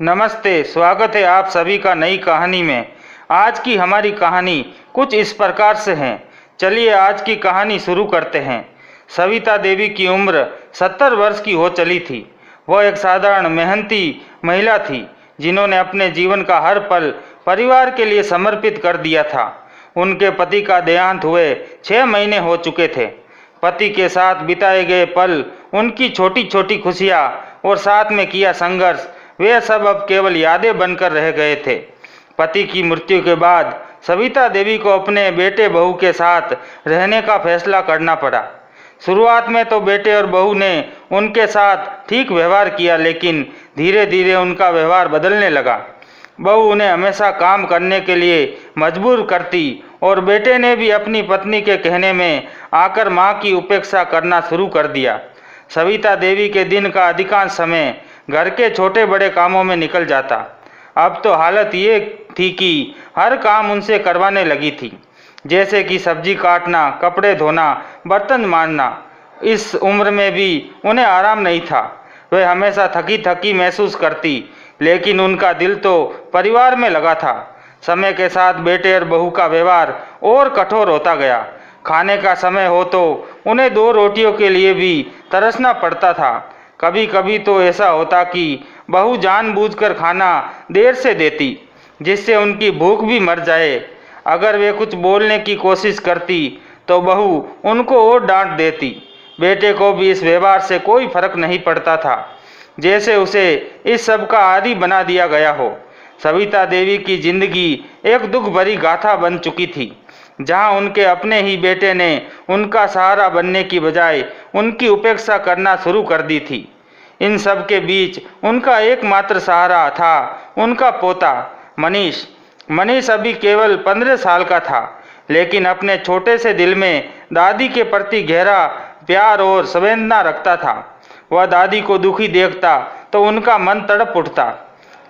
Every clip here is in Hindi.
नमस्ते, स्वागत है आप सभी का नई कहानी में। आज की हमारी कहानी कुछ इस प्रकार से है। चलिए आज की कहानी शुरू करते हैं। सविता देवी की उम्र 70 वर्ष की हो चली थी। वह एक साधारण मेहनती महिला थी जिन्होंने अपने जीवन का हर पल परिवार के लिए समर्पित कर दिया था। उनके पति का देहांत हुए 6 महीने हो चुके थे। पति के साथ बिताए गए पल, उनकी छोटी छोटी खुशियाँ और साथ में किया संघर्ष, वे सब अब केवल यादें बनकर रह गए थे। पति की मृत्यु के बाद सविता देवी को अपने बेटे बहू के साथ रहने का फैसला करना पड़ा। शुरुआत में तो बेटे और बहू ने उनके साथ ठीक व्यवहार किया, लेकिन धीरे धीरे उनका व्यवहार बदलने लगा। बहू उन्हें हमेशा काम करने के लिए मजबूर करती और बेटे ने भी अपनी पत्नी के कहने में आकर मां की उपेक्षा करना शुरू कर दिया। सविता देवी के दिन का अधिकांश समय घर के छोटे बड़े कामों में निकल जाता। अब तो हालत ये थी कि हर काम उनसे करवाने लगी थी, जैसे कि सब्जी काटना, कपड़े धोना, बर्तन मांजना। इस उम्र में भी उन्हें आराम नहीं था। वे हमेशा थकी थकी महसूस करती, लेकिन उनका दिल तो परिवार में लगा था। समय के साथ बेटे और बहू का व्यवहार और कठोर होता गया। खाने का समय हो तो उन्हें 2 रोटियों के लिए भी तरसना पड़ता था। कभी कभी तो ऐसा होता कि बहू जानबूझकर खाना देर से देती, जिससे उनकी भूख भी मर जाए। अगर वे कुछ बोलने की कोशिश करती तो बहू उनको और डांट देती। बेटे को भी इस व्यवहार से कोई फर्क नहीं पड़ता था, जैसे उसे इस सब का आदी बना दिया गया हो। सविता देवी की जिंदगी एक दुख भरी गाथा बन चुकी थी, जहां उनके अपने ही बेटे ने उनका सहारा बनने की बजाय उनकी उपेक्षा करना शुरू कर दी थी। इन सब के बीच उनका एकमात्र सहारा था उनका पोता मनीष। मनीष अभी केवल 15 साल का था, लेकिन अपने छोटे से दिल में दादी के प्रति गहरा प्यार और संवेदना रखता था। वह दादी को दुखी देखता तो उनका मन तड़प उठता।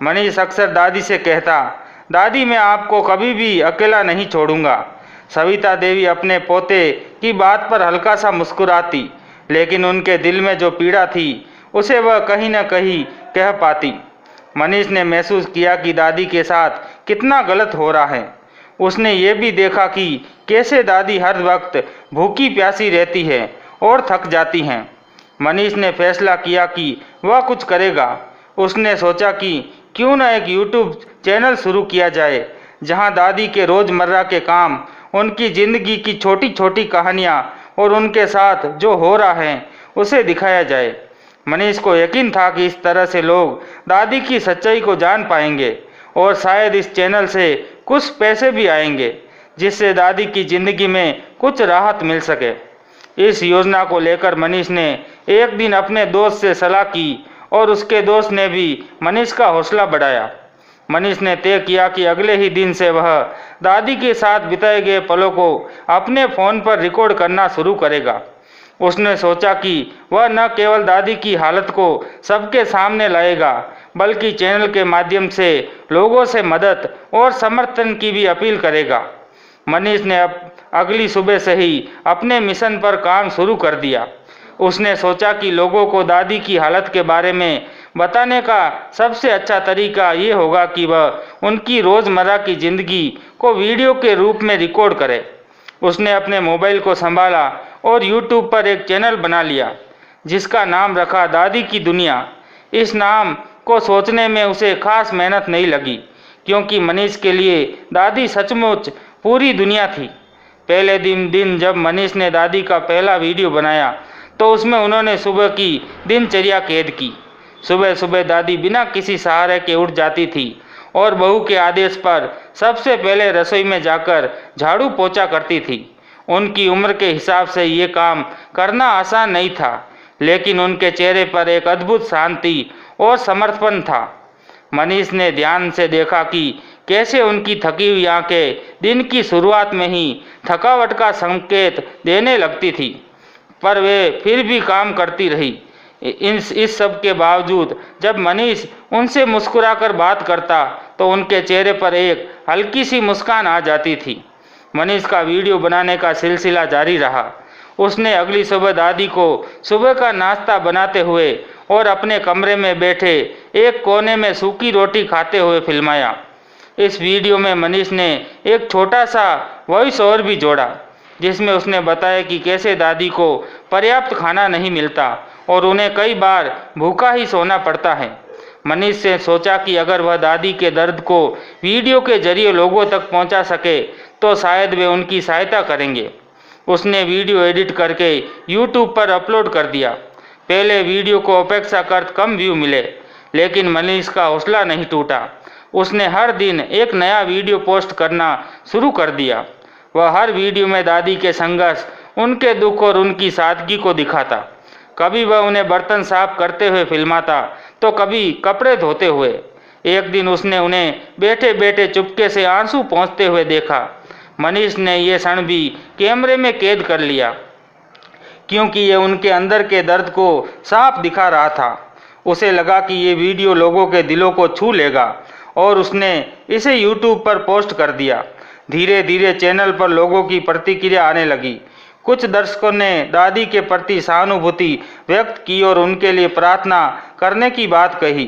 मनीष अक्सर दादी से कहता, दादी मैं आपको कभी भी अकेला नहीं छोड़ूंगा। सविता देवी अपने पोते की बात पर हल्का सा मुस्कुराती, लेकिन उनके दिल में जो पीड़ा थी उसे वह कहीं न कहीं कह पाती। मनीष ने महसूस किया कि दादी के साथ कितना गलत हो रहा है। उसने ये भी देखा कि कैसे दादी हर वक्त भूखी प्यासी रहती है और थक जाती हैं। मनीष ने फैसला किया कि वह कुछ करेगा। उसने सोचा कि क्यों न एक यूट्यूब चैनल शुरू किया जाए, जहां दादी के रोज़मर्रा के काम, उनकी ज़िंदगी की छोटी छोटी कहानियां और उनके साथ जो हो रहा है उसे दिखाया जाए। मनीष को यकीन था कि इस तरह से लोग दादी की सच्चाई को जान पाएंगे और शायद इस चैनल से कुछ पैसे भी आएंगे, जिससे दादी की ज़िंदगी में कुछ राहत मिल सके। इस योजना को लेकर मनीष ने एक दिन अपने दोस्त से सलाह की और उसके दोस्त ने भी मनीष का हौसला बढ़ाया। मनीष ने तय किया कि अगले ही दिन से वह दादी के साथ बिताए गए पलों को अपने फ़ोन पर रिकॉर्ड करना शुरू करेगा। उसने सोचा कि वह न केवल दादी की हालत को सबके सामने लाएगा, बल्कि चैनल के माध्यम से लोगों से मदद और समर्थन की भी अपील करेगा। मनीष ने अगली सुबह से ही अपने मिशन पर काम शुरू कर दिया। उसने सोचा कि लोगों को दादी की हालत के बारे में बताने का सबसे अच्छा तरीका ये होगा कि वह उनकी रोज़मर्रा की ज़िंदगी को वीडियो के रूप में रिकॉर्ड करे। उसने अपने मोबाइल को संभाला और यूट्यूब पर एक चैनल बना लिया, जिसका नाम रखा दादी की दुनिया। इस नाम को सोचने में उसे खास मेहनत नहीं लगी, क्योंकि मनीष के लिए दादी सचमुच पूरी दुनिया थी। पहले दिन जब मनीष ने दादी का पहला वीडियो बनाया तो उसमें उन्होंने सुबह की दिनचर्या कैद की। सुबह सुबह दादी बिना किसी सहारे के उठ जाती थी और बहू के आदेश पर सबसे पहले रसोई में जाकर झाड़ू पोछा करती थी। उनकी उम्र के हिसाब से ये काम करना आसान नहीं था, लेकिन उनके चेहरे पर एक अद्भुत शांति और समर्पण था। मनीष ने ध्यान से देखा कि कैसे उनकी थकी हुई आंखें दिन की शुरुआत में ही थकावट का संकेत देने लगती थी, पर वे फिर भी काम करती रही। इस सब के बावजूद जब मनीष उनसे मुस्कुराकर बात करता तो उनके चेहरे पर एक हल्की सी मुस्कान आ जाती थी। मनीष का वीडियो बनाने का सिलसिला जारी रहा। उसने अगली सुबह दादी को सुबह का नाश्ता बनाते हुए और अपने कमरे में बैठे एक कोने में सूखी रोटी खाते हुए फिल्माया। इस वीडियो में मनीष ने एक छोटा सा वॉइस ओवर भी जोड़ा, जिसमें उसने बताया कि कैसे दादी को पर्याप्त खाना नहीं मिलता और उन्हें कई बार भूखा ही सोना पड़ता है। मनीष ने सोचा कि अगर वह दादी के दर्द को वीडियो के जरिए लोगों तक पहुंचा सके तो शायद वे उनकी सहायता करेंगे। उसने वीडियो एडिट करके यूट्यूब पर अपलोड कर दिया। पहले वीडियो को अपेक्षाकृत कम व्यू मिले, लेकिन मनीष का हौसला नहीं टूटा। उसने हर दिन एक नया वीडियो पोस्ट करना शुरू कर दिया। वह हर वीडियो में दादी के संघर्ष, उनके दुख और उनकी सादगी को दिखाता। कभी वह उन्हें बर्तन साफ करते हुए फिल्माता तो कभी कपड़े धोते हुए। एक दिन उसने उन्हें बैठे बैठे चुपके से आंसू पोंछते हुए देखा। मनीष ने ये क्षण भी कैमरे में कैद कर लिया, क्योंकि ये उनके अंदर के दर्द को साफ दिखा रहा था। उसे लगा कि ये वीडियो लोगों के दिलों को छू लेगा और उसने इसे यूट्यूब पर पोस्ट कर दिया। धीरे धीरे चैनल पर लोगों की प्रतिक्रिया आने लगी। कुछ दर्शकों ने दादी के प्रति सहानुभूति व्यक्त की और उनके लिए प्रार्थना करने की बात कही।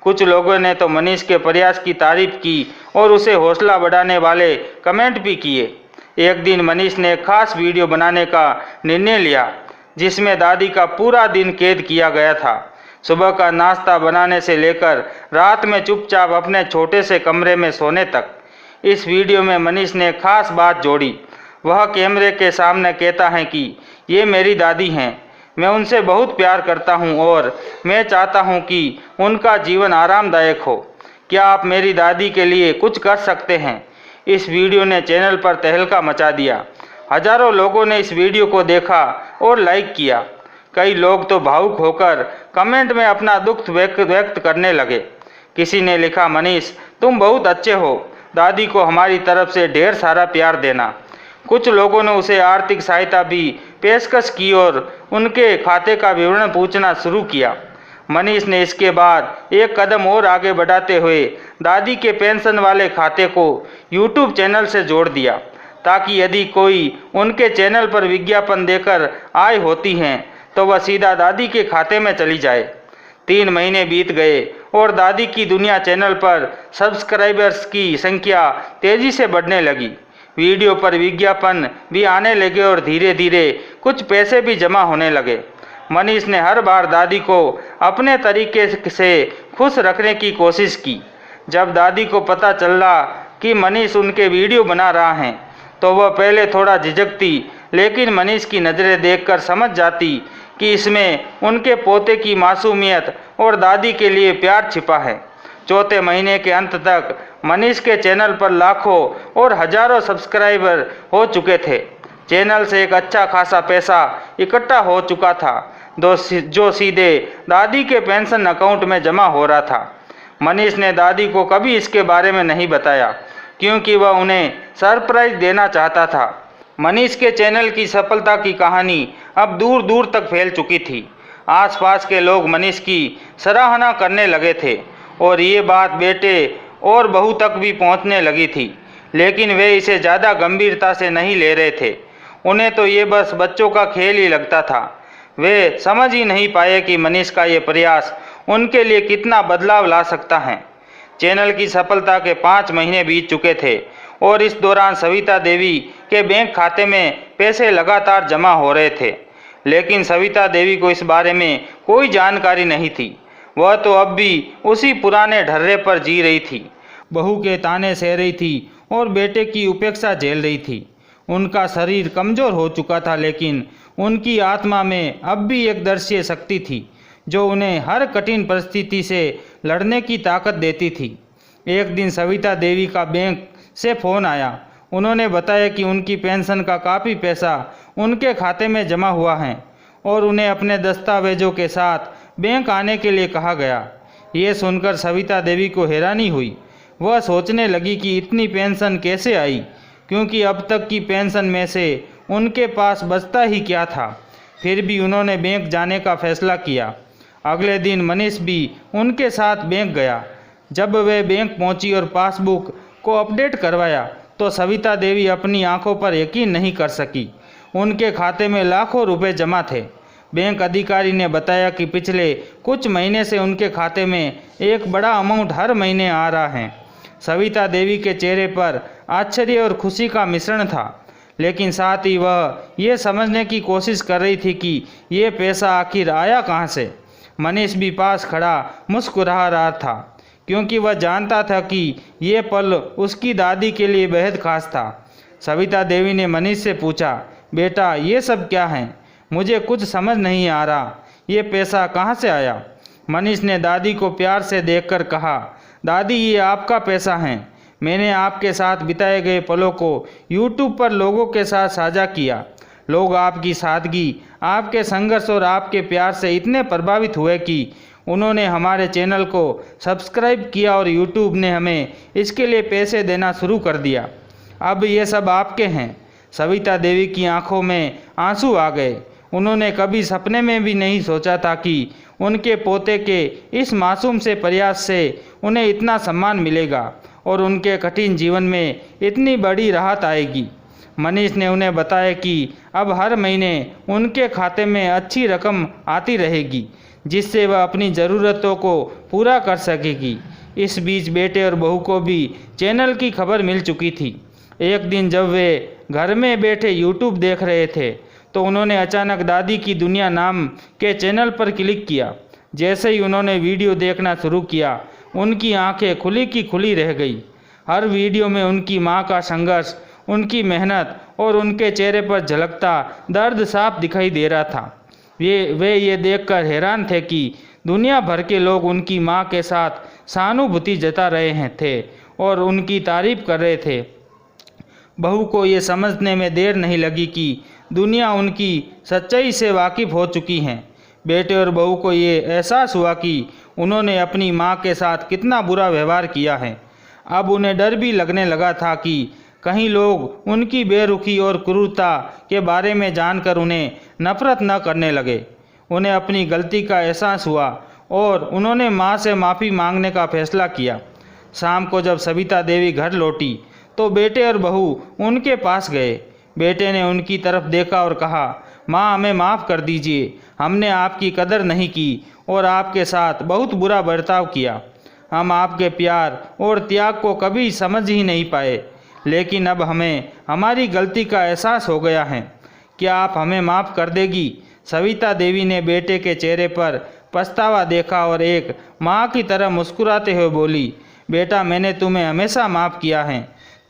कुछ लोगों ने तो मनीष के प्रयास की तारीफ की और उसे हौसला बढ़ाने वाले कमेंट भी किए। एक दिन मनीष ने एक खास वीडियो बनाने का निर्णय लिया, जिसमें दादी का पूरा दिन कैद किया गया था। सुबह का नाश्ता बनाने से लेकर रात में चुपचाप अपने छोटे से कमरे में सोने तक। इस वीडियो में मनीष ने खास बात जोड़ी। वह कैमरे के सामने कहता है कि ये मेरी दादी हैं, मैं उनसे बहुत प्यार करता हूं और मैं चाहता हूं कि उनका जीवन आरामदायक हो। क्या आप मेरी दादी के लिए कुछ कर सकते हैं? इस वीडियो ने चैनल पर तहलका मचा दिया। हजारों लोगों ने इस वीडियो को देखा और लाइक किया। कई लोग तो भावुक होकर कमेंट में अपना दुख व्यक्त करने लगे। किसी ने लिखा, मनीष तुम बहुत अच्छे हो, दादी को हमारी तरफ से ढेर सारा प्यार देना। कुछ लोगों ने उसे आर्थिक सहायता भी पेशकश की और उनके खाते का विवरण पूछना शुरू किया। मनीष ने इसके बाद एक कदम और आगे बढ़ाते हुए दादी के पेंशन वाले खाते को यूट्यूब चैनल से जोड़ दिया, ताकि यदि कोई उनके चैनल पर विज्ञापन देकर आय होती हैं तो वह सीधा दादी के खाते में चली जाए। 3 महीने बीत गए और दादी की दुनिया चैनल पर सब्सक्राइबर्स की संख्या तेजी से बढ़ने लगी। वीडियो पर विज्ञापन भी आने लगे और धीरे धीरे कुछ पैसे भी जमा होने लगे। मनीष ने हर बार दादी को अपने तरीके से खुश रखने की कोशिश की। जब दादी को पता चला कि मनीष उनके वीडियो बना रहा है तो वह पहले थोड़ा झिझकती, लेकिन मनीष की नज़रें देखकर समझ जाती कि इसमें उनके पोते की मासूमियत और दादी के लिए प्यार छिपा है। चौथे महीने के अंत तक मनीष के चैनल पर लाखों और हजारों सब्सक्राइबर हो चुके थे। चैनल से एक अच्छा खासा पैसा इकट्ठा हो चुका था, जो सीधे दादी के पेंशन अकाउंट में जमा हो रहा था। मनीष ने दादी को कभी इसके बारे में नहीं बताया, क्योंकि वह उन्हें सरप्राइज देना चाहता था। मनीष के चैनल की सफलता की कहानी अब दूर दूर तक फैल चुकी थी। आसपास के लोग मनीष की सराहना करने लगे थे और ये बात बेटे और बहू तक भी पहुंचने लगी थी, लेकिन वे इसे ज़्यादा गंभीरता से नहीं ले रहे थे। उन्हें तो ये बस बच्चों का खेल ही लगता था। वे समझ ही नहीं पाए कि मनीष का ये प्रयास उनके लिए कितना बदलाव ला सकता है। चैनल की सफलता के 5 महीने बीत चुके थे और इस दौरान सविता देवी के बैंक खाते में पैसे लगातार जमा हो रहे थे, लेकिन सविता देवी को इस बारे में कोई जानकारी नहीं थी। वह तो अब भी उसी पुराने ढर्रे पर जी रही थी, बहू के ताने सह रही थी और बेटे की उपेक्षा झेल रही थी। उनका शरीर कमज़ोर हो चुका था, लेकिन उनकी आत्मा में अब भी एक दृश्य शक्ति थी जो उन्हें हर कठिन परिस्थिति से लड़ने की ताकत देती थी। एक दिन सविता देवी का बैंक से फ़ोन आया। उन्होंने बताया कि उनकी पेंशन का काफ़ी पैसा उनके खाते में जमा हुआ है और उन्हें अपने दस्तावेजों के साथ बैंक आने के लिए कहा गया। ये सुनकर सविता देवी को हैरानी हुई। वह सोचने लगी कि इतनी पेंशन कैसे आई, क्योंकि अब तक की पेंशन में से उनके पास बचता ही क्या था। फिर भी उन्होंने बैंक जाने का फैसला किया। अगले दिन मनीष भी उनके साथ बैंक गया। जब वे बैंक पहुंची और पासबुक को अपडेट करवाया तो सविता देवी अपनी आंखों पर यकीन नहीं कर सकी। उनके खाते में लाखों रुपए जमा थे। बैंक अधिकारी ने बताया कि पिछले कुछ महीने से उनके खाते में एक बड़ा अमाउंट हर महीने आ रहा है। सविता देवी के चेहरे पर आश्चर्य और खुशी का मिश्रण था, लेकिन साथ ही वह ये समझने की कोशिश कर रही थी कि ये पैसा आखिर आया कहाँ से। मनीष भी पास खड़ा मुस्कुरा रहा था, क्योंकि वह जानता था कि ये पल उसकी दादी के लिए बेहद खास था। सविता देवी ने मनीष से पूछा, बेटा ये सब क्या है? मुझे कुछ समझ नहीं आ रहा, ये पैसा कहाँ से आया? मनीष ने दादी को प्यार से देखकर कहा, दादी ये आपका पैसा है। मैंने आपके साथ बिताए गए पलों को YouTube पर लोगों के साथ साझा किया। लोग आपकी सादगी, आपके संघर्ष और आपके प्यार से इतने प्रभावित हुए कि उन्होंने हमारे चैनल को सब्सक्राइब किया और YouTube ने हमें इसके लिए पैसे देना शुरू कर दिया। अब ये सब आपके हैं। सविता देवी की आंखों में आंसू आ गए। उन्होंने कभी सपने में भी नहीं सोचा था कि उनके पोते के इस मासूम से प्रयास से उन्हें इतना सम्मान मिलेगा और उनके कठिन जीवन में इतनी बड़ी राहत आएगी। मनीष ने उन्हें बताया कि अब हर महीने उनके खाते में अच्छी रकम आती रहेगी, जिससे वह अपनी ज़रूरतों को पूरा कर सकेगी। इस बीच बेटे और बहू को भी चैनल की खबर मिल चुकी थी। एक दिन जब वे घर में बैठे YouTube देख रहे थे तो उन्होंने अचानक दादी की दुनिया नाम के चैनल पर क्लिक किया। जैसे ही उन्होंने वीडियो देखना शुरू किया, उनकी आंखें खुली की खुली रह गई। हर वीडियो में उनकी मां का संघर्ष, उनकी मेहनत और उनके चेहरे पर झलकता दर्द साफ दिखाई दे रहा था। वे ये देखकर हैरान थे कि दुनिया भर के लोग उनकी मां के साथ सहानुभूति जता रहे थे और उनकी तारीफ कर रहे थे। बहू को ये समझने में देर नहीं लगी कि दुनिया उनकी सच्चाई से वाकिफ़ हो चुकी है। बेटे और बहू को ये एहसास हुआ कि उन्होंने अपनी मां के साथ कितना बुरा व्यवहार किया है। अब उन्हें डर भी लगने लगा था कि कहीं लोग उनकी बेरुखी और क्रूरता के बारे में जानकर उन्हें नफरत न करने लगे। उन्हें अपनी गलती का एहसास हुआ और उन्होंने मां से माफ़ी मांगने का फैसला किया। शाम को जब सविता देवी घर लौटी तो बेटे और बहू उनके पास गए। बेटे ने उनकी तरफ देखा और कहा, माँ हमें माफ़ कर दीजिए, हमने आपकी कदर नहीं की और आपके साथ बहुत बुरा बर्ताव किया। हम आपके प्यार और त्याग को कभी समझ ही नहीं पाए, लेकिन अब हमें हमारी गलती का एहसास हो गया है। क्या आप हमें माफ़ कर देगी? सविता देवी ने बेटे के चेहरे पर पछतावा देखा और एक माँ की तरह मुस्कुराते हुए बोली, बेटा मैंने तुम्हें हमेशा माफ़ किया है,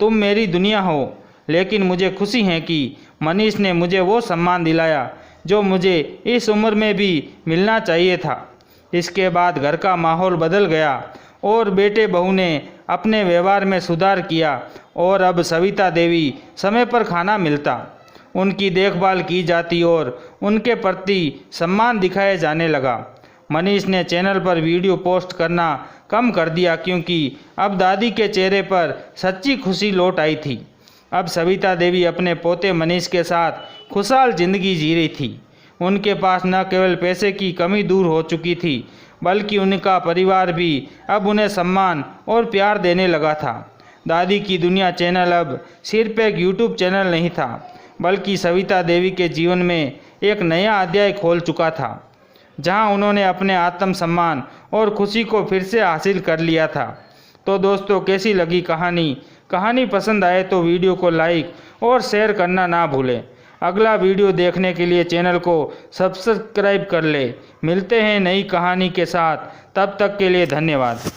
तुम मेरी दुनिया हो। लेकिन मुझे खुशी है कि मनीष ने मुझे वो सम्मान दिलाया जो मुझे इस उम्र में भी मिलना चाहिए था। इसके बाद घर का माहौल बदल गया और बेटे बहू ने अपने व्यवहार में सुधार किया और अब सविता देवी समय पर खाना मिलता, उनकी देखभाल की जाती और उनके प्रति सम्मान दिखाया जाने लगा। मनीष ने चैनल पर वीडियो पोस्ट करना कम कर दिया क्योंकि अब दादी के चेहरे पर सच्ची खुशी लौट आई थी। अब सविता देवी अपने पोते मनीष के साथ खुशहाल जिंदगी जी रही थी। उनके पास न केवल पैसे की कमी दूर हो चुकी थी, बल्कि उनका परिवार भी अब उन्हें सम्मान और प्यार देने लगा था। दादी की दुनिया चैनल अब सिर्फ एक YouTube चैनल नहीं था, बल्कि सविता देवी के जीवन में एक नया अध्याय खोल चुका था, जहां उन्होंने अपने आत्मसम्मान और खुशी को फिर से हासिल कर लिया था। तो दोस्तों, कैसी लगी कहानी पसंद आए तो वीडियो को लाइक और शेयर करना ना भूलें। अगला वीडियो देखने के लिए चैनल को सब्सक्राइब कर ले। मिलते हैं नई कहानी के साथ, तब तक के लिए धन्यवाद।